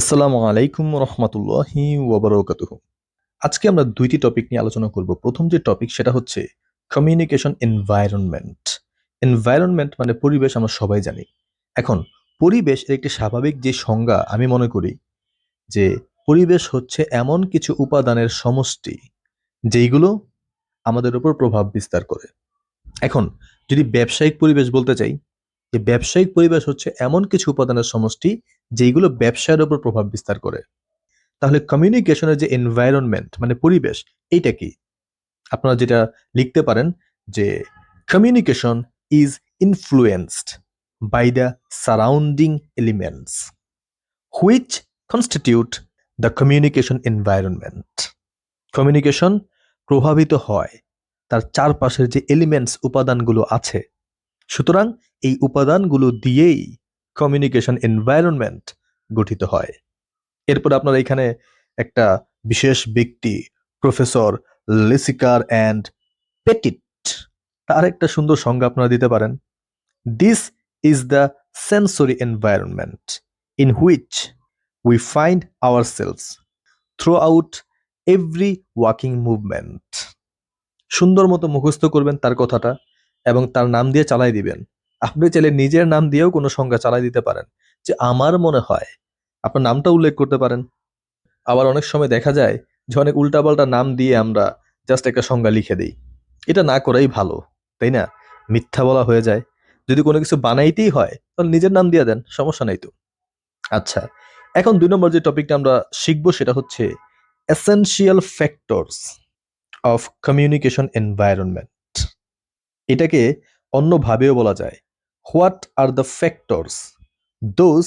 আসসালামু আলাইকুম রহমতুল্লাহি ওয়াবারাকাতুহু। আজকে আমরা দুইটি টপিক নিয়ে আলোচনা করব। প্রথম যে টপিক সেটা হচ্ছে কমিউনিকেশন এনভায়রনমেন্ট। এনভায়রনমেন্ট মানে পরিবেশ, আমরা সবাই জানি। এখন পরিবেশ এর একটি স্বাভাবিক যে সংজ্ঞা আমি মনে করি যে পরিবেশ হচ্ছে এমন কিছু উপাদানের সমষ্টি যেইগুলো আমাদের উপর প্রভাব বিস্তার করে। এখন যদি ব্যবসায়িক পরিবেশ বলতে চাই, যে ব্যবসায়িক পরিবেশ হচ্ছে এমন কিছু উপাদানের সমষ্টি যেইগুলো ব্যবসায়ের উপর প্রভাব বিস্তার করে। তাহলে কমিউনিকেশনের যে এনভায়রনমেন্ট মানে পরিবেশ, এইটা কি? আপনারা যেটা লিখতে পারেন যে communication is influenced by the surrounding elements which constitute the communication environment. Communication প্রভাবিত হয় তার চারপাশের যে এলিমেন্টস উপাদানগুলো আছে। সুতরাং এই উপাদানগুলো দিয়েই কমিউনিকেশন এনভায়রনমেন্ট গঠিত হয়। এরপর আপনারা এখানে একটা বিশেষ ব্যক্তি প্রফেসর লেসিকার অ্যান্ড পেটিট, তার একটা সুন্দর সংজ্ঞা আপনারা দিতে পারেন। This is the sensory environment in which we find ourselves throughout every walking movement. সুন্দর মতো মুখস্থ করবেন তার কথাটা এবং তার নাম দিয়ে চালাই দিবেন। আপনি চাইলে নিজের নাম দিয়েও কোনো সংজ্ঞা চালাই দিতে পারেন, যে আমার মনে হয়, আপনার নামটা উল্লেখ করতে পারেন। আবার অনেক সময় দেখা যায় যে অনেক উল্টাপাল্টা নাম দিয়ে আমরা জাস্ট একটা সংজ্ঞা লিখে দিই। এটা না করাই ভালো, তাই না? মিথ্যা বলা হয়ে যায়। যদি কোনো কিছু বানাইতেই হয় তাহলে নিজের নাম দিয়ে দেন, সমস্যা নাই তো। আচ্ছা, এখন 2 নম্বর যে টপিকটা আমরা শিখবো সেটা হচ্ছে essential factors of communication environment. এটাকে অন্যভাবেও বলা যায়, what are the factors those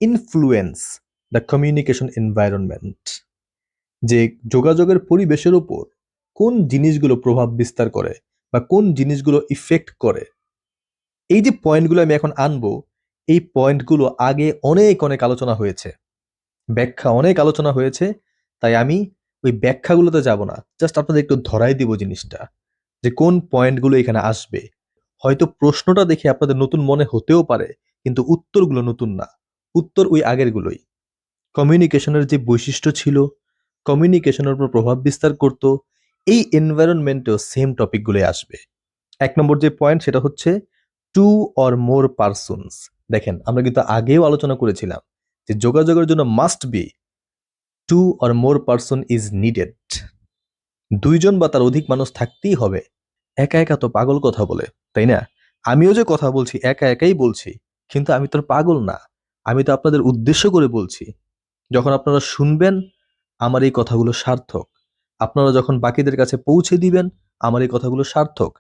influence the communication environment. যে যোগাযোগের পরিবেশের উপর কোন জিনিসগুলো প্রভাব বিস্তার করে বা কোন জিনিসগুলো ইফেক্ট করে। এই যে পয়েন্টগুলো আমি এখন আনবো, এই পয়েন্টগুলো আগে অনেক অনেক আলোচনা হয়েছে, ব্যাখ্যা অনেক আলোচনা হয়েছে। তাই আমি ওই ব্যাখ্যাগুলোতে যাব না, জাস্ট আপনাদের একটু ধরাই দিব জিনিসটা, যে কোন পয়েন্টগুলো এখানে আসবে। হয়তো প্রশ্নটা দেখে আপনাদের নতুন মনে হতেও পারে, কিন্তু উত্তরগুলো নতুন না, উত্তর ওই আগেরগুলোই। কমিউনিকেশনের যে বৈশিষ্ট্য ছিল, কমিউনিকেশনের উপর প্রভাব বিস্তার করত, এই এনভায়রনমেন্টেও সেম টপিকগুলো আসবে। 1 নম্বর যে পয়েন্ট সেটা হচ্ছে টু অর মোর পারসনস। দেখেন, আমরা কিন্তু আগেও আলোচনা করেছিলাম যে যোগাযোগের জন্য must be two or more person is needed. দুইজন বা তার অধিক মানুষ থাকতেই হবে। একা একা তো পাগল কথা বলে, তাই না? আমিও যে কথা বলছি একা একাই বলছি, কিন্তু আমি তো আর পাগল না। আমি তো আপনাদের উদ্দেশ্য করে বলছি। যখন আপনারা শুনবেন, আমার এই কথাগুলো সার্থক। আপনারা যখন বাকিদের কাছে পৌঁছে দিবেন, আমার এই কথাগুলো সার্থক।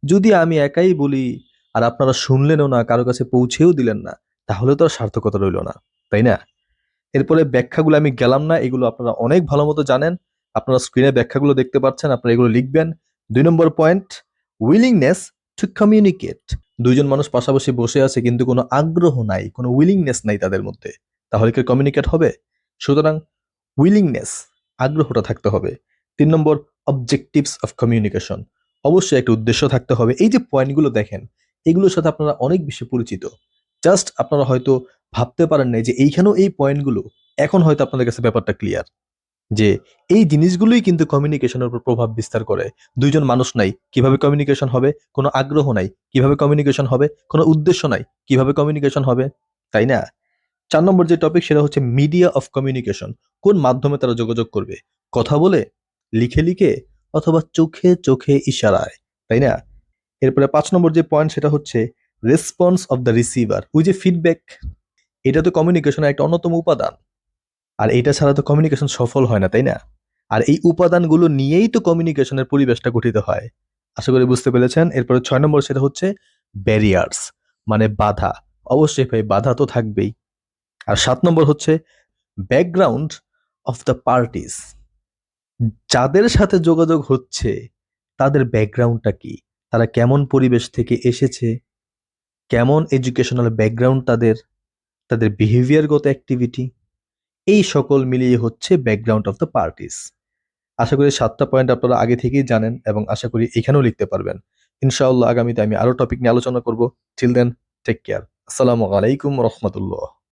যদি আমি একাই বলি আর আপনারা শুনলেনও না, কারো কাছে পৌঁছেও দিলেন না, তাহলে তো আর সার্থকতা রইল না, তাই না? এরপরে ব্যাখ্যাগুলো আমি গেলাম না, এগুলো আপনারা অনেক ভালো মতো জানেন। আপনারা স্ক্রিনে ব্যাখ্যাগুলো দেখতে পাচ্ছেন, আপনারা এগুলো লিখবেন। 2 নম্বর পয়েন্ট, উইলিংনেস টু কমিউনিকেট। দুইজন মানুষ পাশাপাশি বসে আছে কিন্তু কোনো আগ্রহ নাই, কোনো উইলিংনেস নাই তাদের মধ্যে, তাহলে কি কমিউনিকেট হবে? সুতরাং উইলিংনেস, আগ্রহটা থাকতে হবে। 3 নম্বর, অবজেক্টিভস অফ কমিউনিকেশন। অবশ্যই একটা উদ্দেশ্য থাকতে হবে। এই যে পয়েন্টগুলো দেখেন, এগুলোর সাথে আপনারা অনেক বেশি পরিচিত। জাস্ট আপনারা হয়তো ভাবতে পারেন নাই যে এইখানেও এই পয়েন্টগুলো, এখন হয়তো আপনাদের কাছে ব্যাপারটা ক্লিয়ার, যে এই জিনিসগুলোই কিন্তু কমিউনিকেশনের উপর প্রভাব বিস্তার করে। দুইজন মানুষ নাই, কিভাবে কমিউনিকেশন হবে? কোনো আগ্রহ নাই, কিভাবে কমিউনিকেশন হবে? কোনো উদ্দেশ্য নাই, কিভাবে কমিউনিকেশন হবে? তাই না? 4 নম্বর যে টপিক সেটা হচ্ছে মিডিয়া অফ কমিউনিকেশন। কোন মাধ্যমে তারা যোগাযোগ করবে? কথা বলে, লিখে লিখে, অথবা চোখে চোখে ইশারায়, তাই না? এরপরে 5 নম্বর যে পয়েন্ট সেটা হচ্ছে রেসপন্স অফ দ্য রিসিভার। ওই যে ফিডব্যাক, এটা তো কমিউনিকেশনের একটা অন্যতম উপাদান। আর এটা ছাড়া তো কমিউনিকেশন সফল হয় না, তাই না? আর এই উপাদানগুলো নিয়েই তো কমিউনিকেশনের পরিবেশটা গঠিত হয়। আশা করি বুঝতে পেরেছেন। এরপরে 6 নম্বর সেটা হচ্ছে ব্যারিয়ার্স, মানে বাধা। অবশ্যই ভাই, বাধা তো থাকবেই। আর 7 নম্বর হচ্ছে ব্যাকগ্রাউন্ড অফ দ্য পার্টিস। যাদের সাথে যোগাযোগ হচ্ছে তাদের ব্যাকগ্রাউন্ডটা কি, তারা কেমন পরিবেশ থেকে এসেছে, কেমন এডুকেশনাল ব্যাকগ্রাউন্ড তাদের, তাদের বিহেভিয়ারগত অ্যাক্টিভিটি, এই সকল মিলিয়ে হচ্ছে ব্যাকগ্রাউন্ড অফ দ্য পার্টিস। আশা করি 7টা পয়েন্ট আপনারা আগে থেকেই জানেন এবং আশা করি এখানেও লিখতে পারবেন। ইনশাআল্লাহ আগামীতে আমি আরো টপিক নিয়ে আলোচনা করব। Till then, take care. আসসালামু আলাইকুম রহমতুল্লাহ।